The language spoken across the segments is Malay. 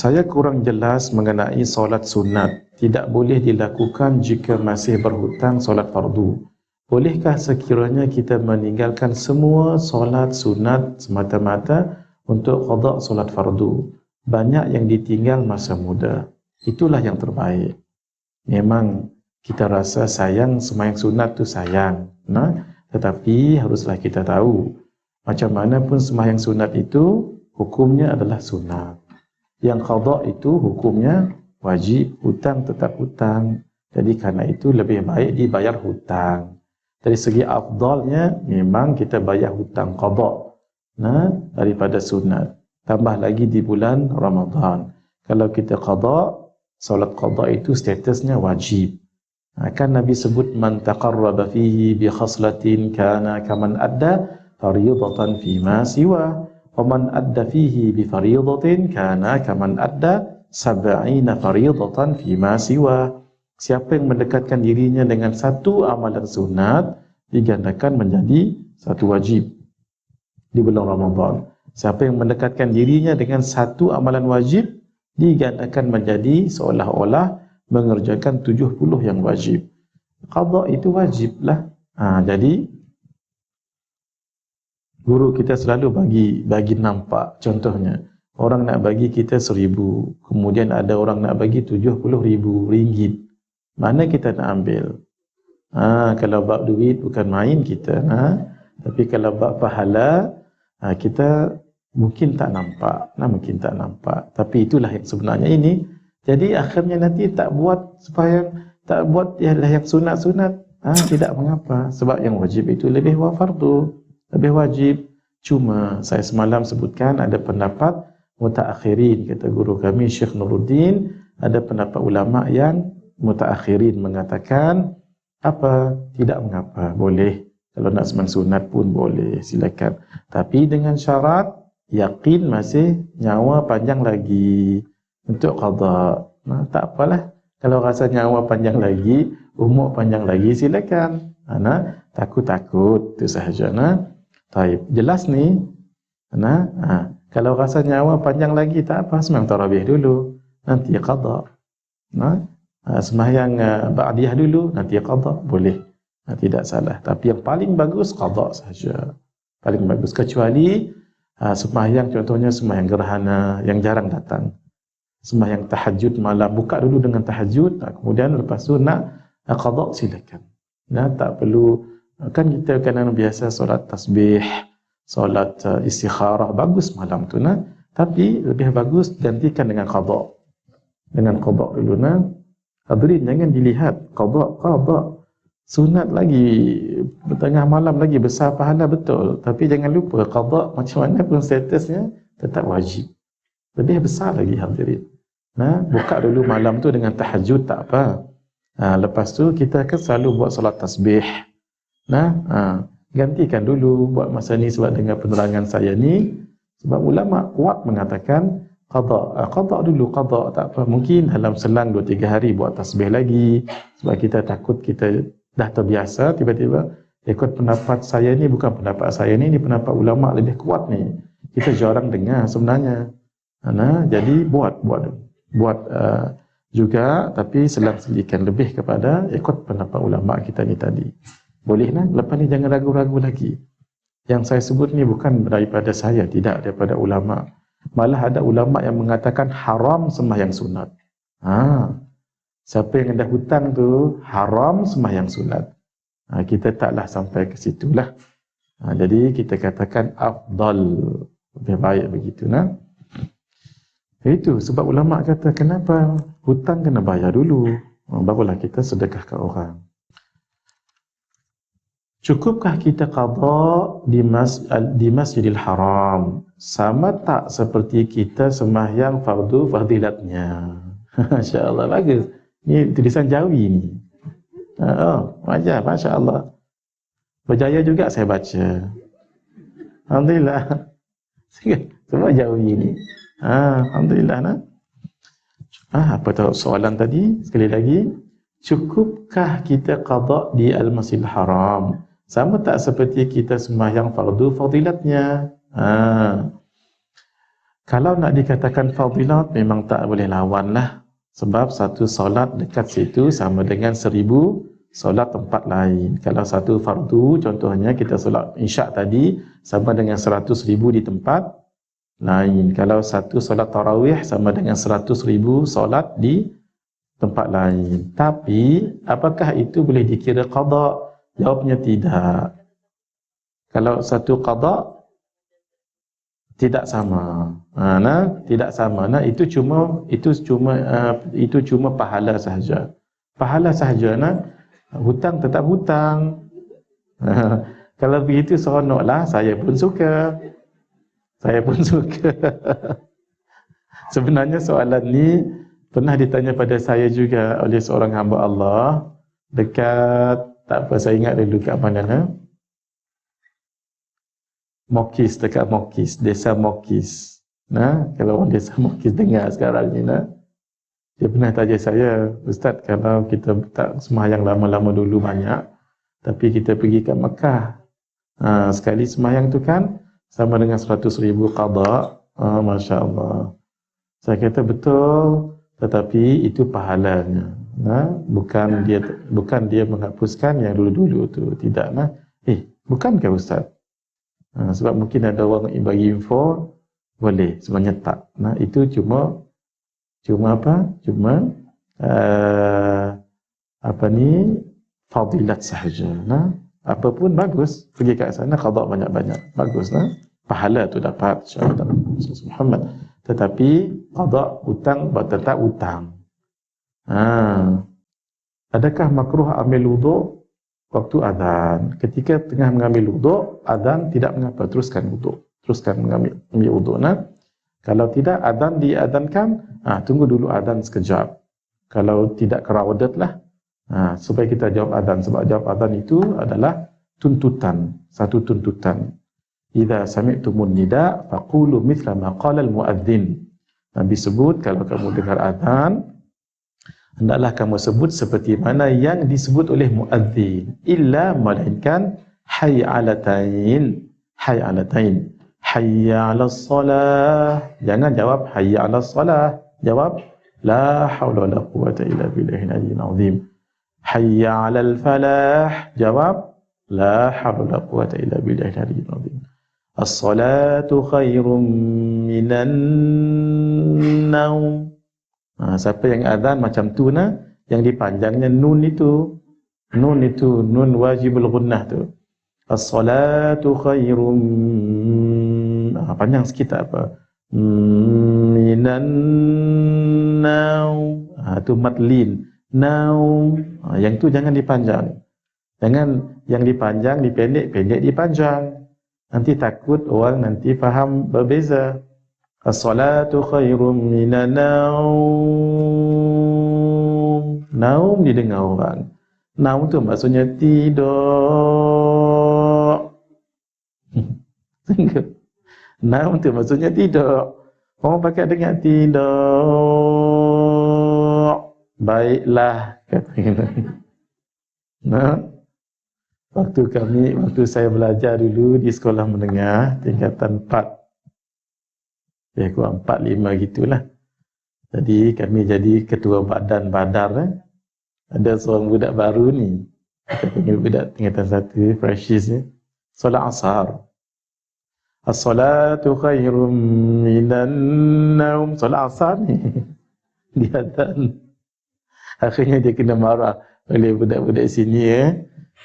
Saya kurang jelas mengenai solat sunat. Tidak boleh dilakukan jika masih berhutang solat fardu. Bolehkah sekiranya kita meninggalkan semua solat sunat semata-mata untuk qada solat fardu? Banyak yang ditinggal masa muda. Itulah yang terbaik. Memang kita rasa sayang sembahyang sunat tu sayang. Tetapi haruslah kita tahu macam mana pun sembahyang sunat itu hukumnya adalah sunat. Yang qada itu hukumnya wajib, hutang tetap hutang. Jadi kerana itu lebih baik dibayar hutang. Dari segi afdalnya memang kita bayar hutang qada daripada sunat. Tambah lagi di bulan Ramadan. Kalau kita qada, solat qada itu statusnya wajib. Kan Nabi sebut man taqarraba fihi bi khaslatin kana kaman adda fardhatan fi ma siwa. وَمَنْ أَدَّ فِيهِ بِفَرِيضَةٍ كَانَ كَمَنْ أَدَّ 70 فَرِيضَةً فِيمَا سِوَى. Siapa yang mendekatkan dirinya dengan satu amalan sunat digandakan menjadi satu wajib di bulan Ramadan. Siapa yang mendekatkan dirinya dengan satu amalan wajib digandakan menjadi seolah-olah mengerjakan 70 yang wajib. Qada itu wajiblah. Jadi guru kita selalu bagi nampak. Contohnya, orang nak bagi kita 1,000, kemudian ada orang nak bagi 70,000 ringgit. Mana kita nak ambil? Kalau bab duit bukan main kita. Tapi kalau bab pahala, kita mungkin tak nampak. Mungkin tak nampak. Tapi itulah yang sebenarnya ini. Jadi akhirnya nanti tak buat tak buat yang sunat-sunat. Tidak mengapa. Sebab yang wajib itu lebih fardu. Lebih wajib. Cuma saya semalam sebutkan ada pendapat mutaakhirin, kata guru kami Syekh Nuruddin, ada pendapat ulama yang mutaakhirin mengatakan tidak mengapa, boleh. Kalau nak sembahyang sunat pun boleh, silakan. Tapi dengan syarat yakin masih nyawa panjang lagi untuk qada. Tak apalah. Kalau rasa nyawa panjang lagi, umur panjang lagi, silakan. Takut-takut itu sahaja. Taib. Jelas ni. Kalau rasa nyawa panjang lagi tak apa, sembahyang tarawih dulu, nanti qada. Sembahyang ba'diyah dulu, nanti qada, boleh. Tidak salah. Tapi yang paling bagus qada sahaja. Paling bagus, kecuali sembahyang, contohnya sembahyang gerhana yang jarang datang. Sembahyang tahajud malam, buka dulu dengan tahajud, kemudian lepas tu nak qada, silakan. Tak perlu. Kan kita kadang biasa solat tasbih, solat istikharah, bagus malam tu tapi lebih bagus gantikan dengan qada. Dengan qada dulu Hadirin jangan dilihat qada. Sunat lagi tengah malam lagi besar pahala betul, tapi jangan lupa qada macam mana pun statusnya tetap wajib. Lebih besar lagi hadirin. Buka dulu malam tu dengan tahajud tak apa. Lepas tu kita akan selalu buat solat tasbih. Gantikan dulu buat masa ni sebab dengan penerangan saya ni, sebab ulama kuat mengatakan qada dulu, qada tak apa, mungkin dalam selang 2-3 hari buat tasbih lagi, sebab kita takut kita dah terbiasa tiba-tiba ikut pendapat saya ni, bukan pendapat saya ni pendapat ulama lebih kuat ni, kita jarang dengar sebenarnya. Jadi buat juga, tapi selang-selikan lebih kepada ikut pendapat ulama kita ni tadi. Boleh lepas ni jangan ragu-ragu lagi. Yang saya sebut ni bukan daripada saya, tidak, daripada ulama. Malah ada ulama yang mengatakan haram sembahyang sunat. Siapa yang ada hutang tu haram sembahyang sunat. Kita taklah sampai ke situlah. Jadi kita katakan afdal, lebih baik begitu. Itu sebab ulama kata kenapa hutang kena bayar dulu, barulah kita sedekah ke orang. Cukupkah kita qada di Masjidil Haram? Sama tak seperti kita sembahyang fardu fadilatnya? Masya-Allah, bagus. Ni tulisan Jawi ni. Wajar, masya-Allah. Berjaya juga saya baca. Alhamdulillah. Semua Jawi ni. Alhamdulillah. Apa tahu soalan tadi sekali lagi? Cukupkah kita qada di Al-Masjidil Haram? Sama tak seperti kita sembahyang fardu fadilatnya? Kalau nak dikatakan fadilat, memang tak boleh lawan lah. Sebab satu solat dekat situ sama dengan 1000 solat tempat lain. Kalau satu fardu, contohnya kita solat isyak tadi, sama dengan 100,000 di tempat lain. Kalau satu solat tarawih, sama dengan 100,000 solat di tempat lain. Tapi, apakah itu boleh dikira qada? Jawabnya tidak. Kalau satu qada, tidak sama. Tidak sama. Itu cuma pahala sahaja. Pahala sahaja. Hutang tetap hutang. Kalau begitu seronoklah, saya pun suka. Sebenarnya soalan ni pernah ditanya pada saya juga oleh seorang hamba Allah dekat, tak apa saya ingat dulu kat mana, Mokis, dekat Mokis, desa Mokis. Kalau orang desa Mokis dengar sekarang ni, dia pernah tanya saya, Ustaz, kalau kita tak sembahyang lama-lama dulu banyak, tapi kita pergi ke Mekah, sekali sembahyang tu kan sama dengan 100,000 qada. Masya Allah. Saya kata betul, tetapi itu pahalanya. Bukan dia menghapuskan yang dulu-dulu tu. Tidak. Bukankah Ustaz? Sebab mungkin ada orang bagi info, boleh, sebenarnya tak. Itu cuma fadilat sahaja. Apa pun bagus, pergi kat sana qada banyak-banyak, bagus. Pahala tu dapat insya-Allah Muhammad. Tetapi qada hutang tetap hutang. Adakah makruh ambil wuduk waktu azan? Ketika tengah mengambil wuduk, azan tidak mengapa, teruskan wuduk. Teruskan ambil wuduk. Kalau tidak azan diazankan, tunggu dulu azan sekejap. Kalau tidak kerawadatlah, supaya kita jawab azan. Sebab jawab azan itu adalah tuntutan, satu tuntutan. Idza sami'tumun nida faqulu mithla ma qala al-muadzin. Nabi sebut, kalau kamu dengar azan, hendaklah kamu sebut seperti mana yang disebut oleh muadzin, illa melainkan hayya 'alatain, hayya 'alatain, hayya 'alas salah. Jangan jawab hayya 'alas salah, jawab la haula wala quwwata illa billahil aliyyil azim. Hayya 'alal falah, jawab la haula wala quwwata illa billahil aliyyil azim. As-salatu khairum minan naum. Siapa yang azan macam tu, yang dipanjangnya nun itu, nun wajibul gunnah tu. As-salatu khairum, panjang sikit tak apa, minan naum, tu matlin, naum. Yang tu jangan dipanjang. Jangan yang dipanjang, dipendek, pendek dipanjang. Nanti takut orang nanti faham berbeza. As-salatu khairum minan naum. Naum didengar orang. Naum tu maksudnya tidur. Naum tu maksudnya tidur. Orang pakai dengar tidur. Baiklah, kata. Waktu saya belajar dulu di sekolah menengah tingkatan 4, kurang 4, 5 gitulah. Jadi kami jadi ketua badan badar. Ada seorang budak baru ni, kita panggil budak tingkatan 1, freshies ni, solat asar. As-salatu khairum minan naum. Solat asar ni dia dan akhirnya dia kena marah oleh budak-budak sini.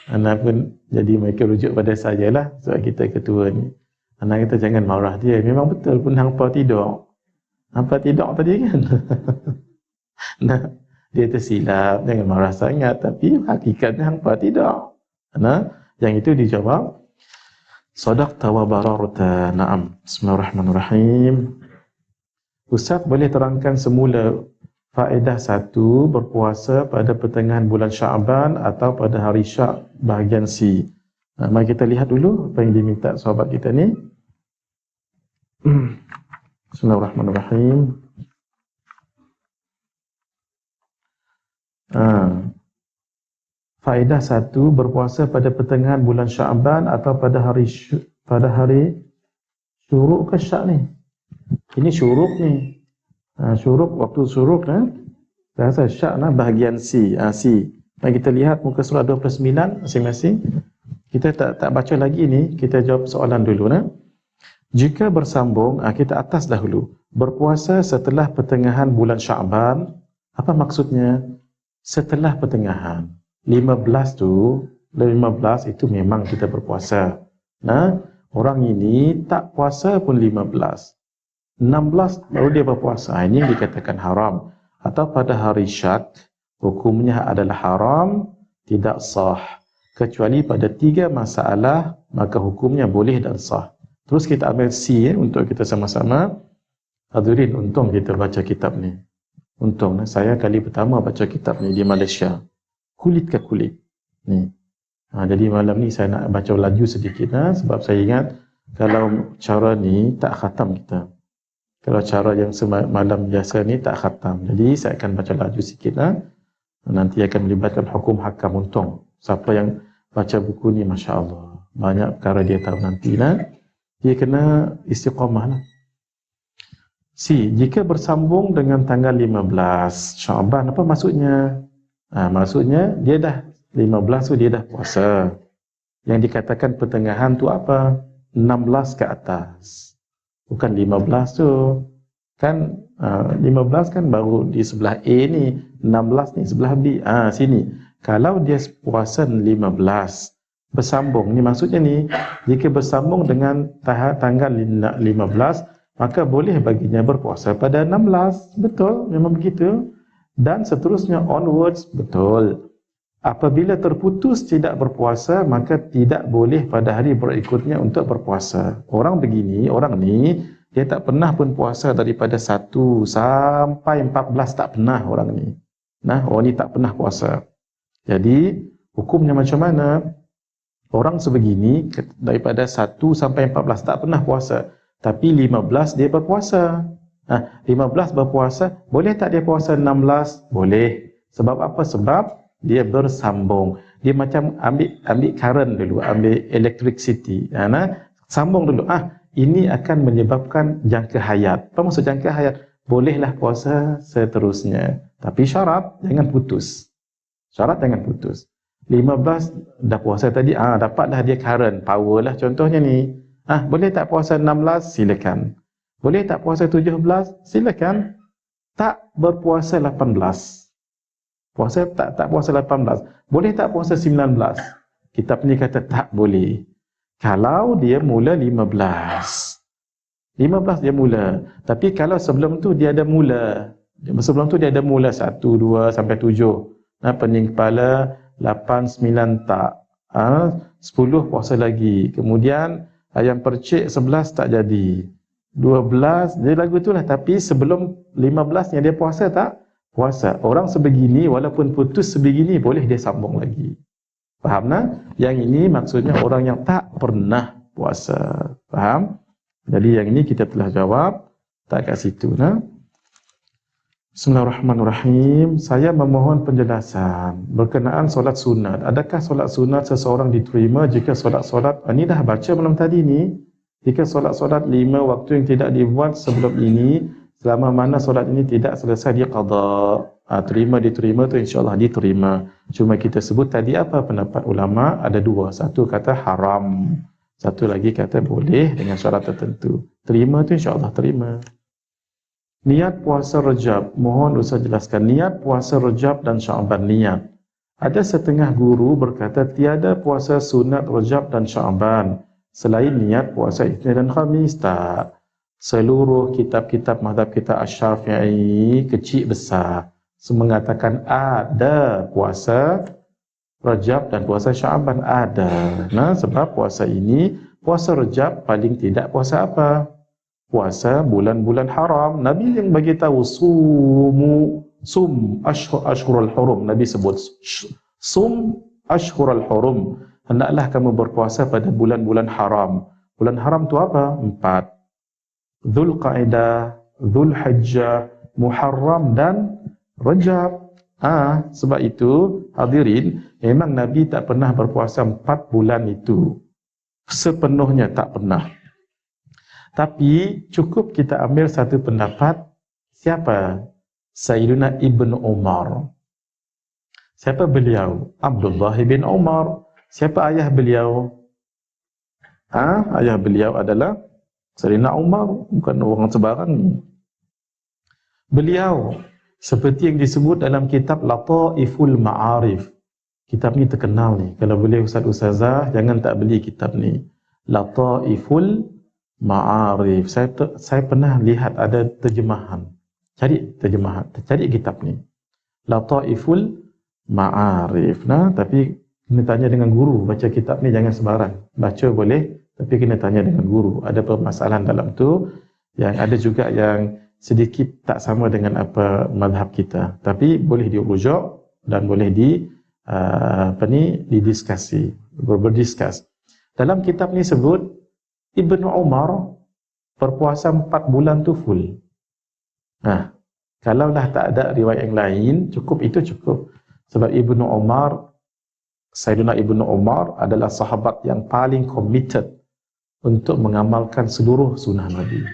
Anak pun jadi mereka rujuk pada saya lah, sebab kita ketua ni. Anak kata jangan marah dia, memang betul pun hampa tidur. Hampa tidur tadi kan. Dia tersilap, jangan marah sangat, tapi hakikatnya hampa tidur. Yang itu dijawab sadaqta wa bararta. Naam. Bismillahirrahmanirrahim. Ustaz boleh terangkan semula faedah 1 berpuasa pada pertengahan bulan Syaban atau pada hari Syak bahagian C. Mari kita lihat dulu apa yang diminta sahabat kita ni. Bismillahirrahmanirrahim. Faedah 1 berpuasa pada pertengahan bulan Syaban atau pada hari syuruk ke Syak ni? Ini syuruk ni. Syuruk, waktu syuruk saya rasa syak bahagian C. C. Mari kita lihat muka surat 29 masing-masing. Kita tak baca lagi ni, kita jawab soalan dulu Jika bersambung, kita atas dahulu. Berpuasa setelah pertengahan bulan Sya'ban, apa maksudnya? Setelah pertengahan. 15 itu memang kita berpuasa. Orang ini tak puasa pun 15. 16 baru dia berpuasa. Ini yang dikatakan haram. Atau pada hari syak, hukumnya adalah haram, tidak sah. Kecuali pada 3 masalah, maka hukumnya boleh dan sah. Terus kita ambil C untuk kita sama-sama. Hadirin, untung kita baca kitab ni. Untung, saya kali pertama baca kitab ni di Malaysia. Kulit ke kulit. Ni. Jadi malam ni saya nak baca laju sedikit sebab saya ingat kalau cara ni tak khatam kita. Kalau cara yang semalam biasa ni tak khatam. Jadi saya akan baca laju sikit Nanti akan melibatkan hukum hakam. Untung siapa yang baca buku ni, Masya Allah, banyak perkara dia tahu nanti dia kena istiqamah C. Jika bersambung dengan tanggal 15 Sya'ban, apa maksudnya? Maksudnya dia dah 15 tu dia dah puasa. Yang dikatakan pertengahan tu apa? 16 ke atas. Bukan 15 tu. Kan 15 kan baru di sebelah A ni, 16 ni sebelah B. Sini. Kalau dia puasa 15 bersambung, ni maksudnya ni, jika bersambung dengan tanggal 15, maka boleh baginya berpuasa pada 16. Betul, memang begitu. Dan seterusnya onwards, betul. Apabila terputus tidak berpuasa, maka tidak boleh pada hari berikutnya untuk berpuasa. Orang begini, orang ni, dia tak pernah pun puasa daripada 1 sampai 14, tak pernah orang ni. Orang ni tak pernah puasa. Jadi, hukumnya macam mana? Orang sebegini, daripada 1 sampai 14 tak pernah puasa. Tapi 15 dia berpuasa. 15 berpuasa, boleh tak dia puasa 16? Boleh. Sebab apa? Sebab dia bersambung. Dia macam ambil current dulu, ambil electricity. Sambung dulu. Ini akan menyebabkan jangka hayat. Apa maksud jangka hayat? Bolehlah puasa seterusnya. Tapi syarat, jangan putus. Syarat jangan putus. 15 dah puasa tadi, dapatlah dia current, power lah contohnya ni. Boleh tak puasa 16? Silakan. Boleh tak puasa 17? Silakan. Tak berpuasa 18. Puasa tak puasa 18. Boleh tak puasa 19? Kitab ni kata tak boleh. Kalau dia mula 15. 15 dia mula. Tapi kalau sebelum tu dia ada mula. Sebelum tu dia ada mula 1, 2 sampai 7. Pening kepala 8, 9 tak. 10 puasa lagi. Kemudian ayam percik 11 tak jadi. 12 dia lagu tu lah. Tapi sebelum 15 yang dia puasa tak? Puasa. Orang sebegini walaupun putus sebegini boleh dia sambung lagi. Faham Yang ini maksudnya orang yang tak pernah puasa. Faham? Jadi yang ini kita telah jawab. Tak kat situ Bismillahirrahmanirrahim. Saya memohon penjelasan berkenaan solat sunat. Adakah solat sunat seseorang diterima jika solat-solat ini dah baca malam tadi ni? Jika solat-solat 5 waktu yang tidak dibuat sebelum ini, selama mana solat ini tidak selesai dia qada. Diterima tu insya-Allah diterima. Cuma kita sebut tadi apa pendapat ulama? Ada 2. Satu kata haram. Satu lagi kata boleh dengan syarat tertentu. Terima tu insya-Allah terima. Niat puasa Rejab. Mohon Ustaz jelaskan niat puasa Rejab dan Sya'ban niat. Ada setengah guru berkata tiada puasa sunat Rejab dan Sya'ban selain niat puasa Isnin dan Khamis. Tak. Seluruh kitab-kitab mazhab kita Asy-Syafi'i kecil besar mengatakan ada puasa Rajab dan puasa Sya'ban ada. Sebab puasa ini, puasa Rajab paling tidak puasa apa? Puasa bulan-bulan haram. Nabi yang bagi tahu sum ashhurul hurum. Nabi sebut sum ashhurul hurum. Hendaklah kamu berpuasa pada bulan-bulan haram. Bulan haram tu apa? 4. Dzulqa'dah, Dzulhijjah, Muharram dan Rajab. Sebab itu hadirin, memang Nabi tak pernah berpuasa 4 bulan itu sepenuhnya, tak pernah. Tapi cukup kita ambil satu pendapat. Siapa? Sayyidina Ibn Umar. Siapa beliau? Abdullah bin Umar. Siapa ayah beliau? Ayah beliau adalah Sayyidina Umar, bukan orang sebarang ni. Beliau seperti yang disebut dalam kitab Lataiful Ma'arif. Kitab ni terkenal ni. Kalau boleh ustaz-ustazah, jangan tak beli kitab ni. Lataiful Ma'arif. Saya pernah lihat ada terjemahan. Cari terjemahan, cari kitab ni. Lataiful Ma'arif. Tapi kena tanya dengan guru. Baca kitab ni jangan sembarang. Baca boleh, tapi kena tanya dengan guru. Ada permasalahan dalam tu, yang ada juga yang sedikit tak sama dengan apa mazhab kita. Tapi boleh dirujuk dan boleh didiskusi, berdiskus. Dalam kitab ni sebut Ibn Umar berpuasa 4 bulan tu full. Kalau dah tak ada riwayat yang lain, cukup itu cukup. Sebab Ibn Umar, Sayyidina Ibn Umar adalah sahabat yang paling committed untuk mengamalkan seluruh sunnah Nabi.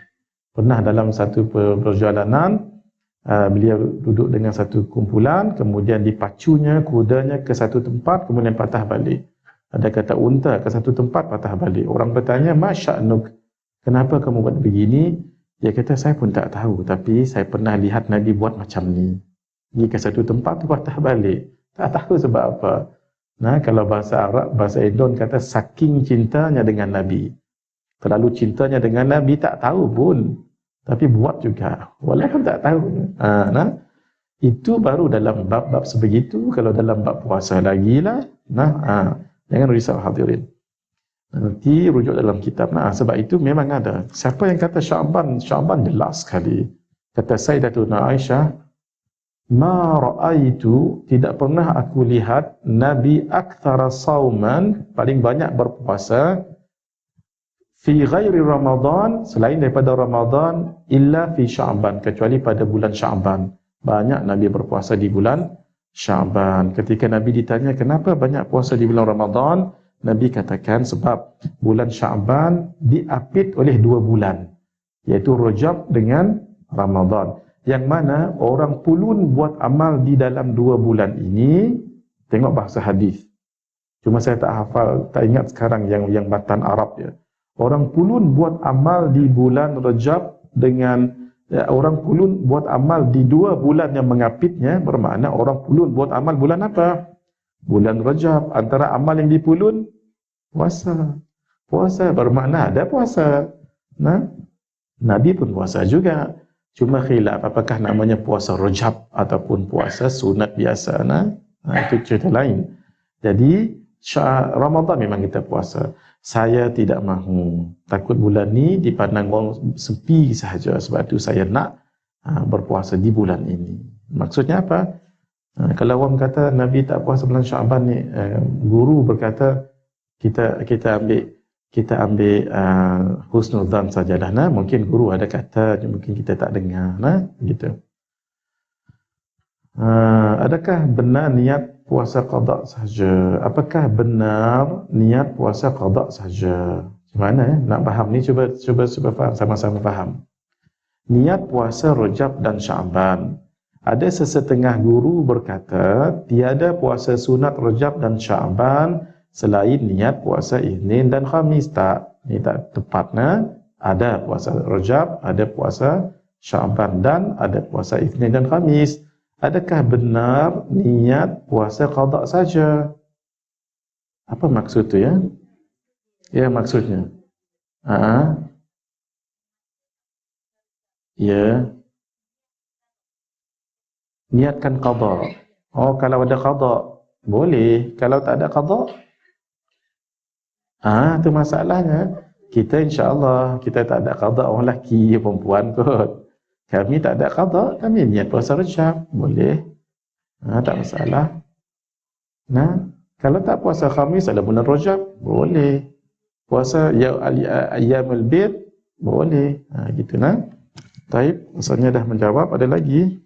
Pernah dalam satu perjalanan, beliau duduk dengan satu kumpulan, kemudian dipacunya kudanya ke satu tempat, kemudian patah balik. Ada kata unta ke satu tempat, patah balik. Orang bertanya, "Ma sya'nuk? Kenapa kamu buat begini?" Dia kata, "Saya pun tak tahu, tapi saya pernah lihat Nabi buat macam ni. Pergi ke satu tempat tu patah balik. Tak tahu sebab apa." Kalau bahasa Arab, bahasa Indon kata saking cintanya dengan Nabi. Terlalu cintanya dengan Nabi, tak tahu pun. Tapi buat juga, walaupun tak tahu. Itu baru dalam bab-bab sebegitu. Kalau dalam bab puasa lagi lah. Jangan risau hadirin. Nanti rujuk dalam kitab. Sebab itu memang ada. Siapa yang kata Sya'ban? Sya'ban jelas sekali. Kata Sayyidatuna Aisyah, "Ma ra'aitu, tidak pernah aku lihat Nabi aktsara sauman, paling banyak berpuasa, fi ghairi Ramadan, selain daripada Ramadan, illa fi Sya'ban, kecuali pada bulan Sya'ban." Banyak Nabi berpuasa di bulan Sya'ban. Ketika Nabi ditanya kenapa banyak puasa di bulan Ramadan, Nabi katakan sebab bulan Sya'ban diapit oleh 2 bulan, iaitu Rajab dengan Ramadan. Yang mana orang pulun buat amal di dalam 2 bulan ini. Tengok bahasa hadis. Cuma saya tak hafal, tak ingat sekarang yang matan Arab dia. Orang pulun buat amal di bulan Rajab dengan orang pulun buat amal di 2 bulan yang mengapitnya, bermakna orang pulun buat amal bulan apa? Bulan Rajab. Antara amal yang dipulun, puasa. Puasa bermakna ada puasa. Nabi pun puasa juga. Cuma khilaf apakah namanya puasa Rajab ataupun puasa sunat biasa. Itu cerita lain. Jadi Ramadan memang kita puasa. Saya tidak mahu, takut bulan ni dipandang orang sepi sahaja. Sebab itu saya nak berpuasa di bulan ini. Maksudnya apa? Kalau orang kata Nabi tak puasa bulan Sya'ban ni, guru berkata kita ambil husnudzan sajalah. Mungkin guru ada kata, mungkin kita tak dengar. Gitu. Adakah benar niat puasa qada sahaja? Apakah benar niat puasa qada sahaja? Macam mana nak faham ni? Cuba faham, sama-sama faham. Niat puasa Rajab dan Sya'ban. Ada sesetengah guru berkata tiada puasa sunat Rajab dan Sya'ban selain niat puasa Isnin dan Khamis. Tak, ini tak tepat. Ada puasa Rajab, ada puasa Sya'ban, dan ada puasa Isnin dan Khamis. Adakah benar niat puasa qada saja? Apa maksud tu ya? Ya, maksudnya. Ya. Niatkan qada. Oh, kalau ada qada boleh. Kalau tak ada qada, itu masalahnya. Kita insya-Allah kita tak ada qada, orang lelaki perempuan kot. Kami tak ada qada, kami niat puasa Rajab, boleh. Tak masalah. Kalau tak puasa Khamis ada bulan Rajab, boleh. Puasa ayyamul bid, boleh. Gitu Taib, maksudnya dah menjawab. Ada lagi?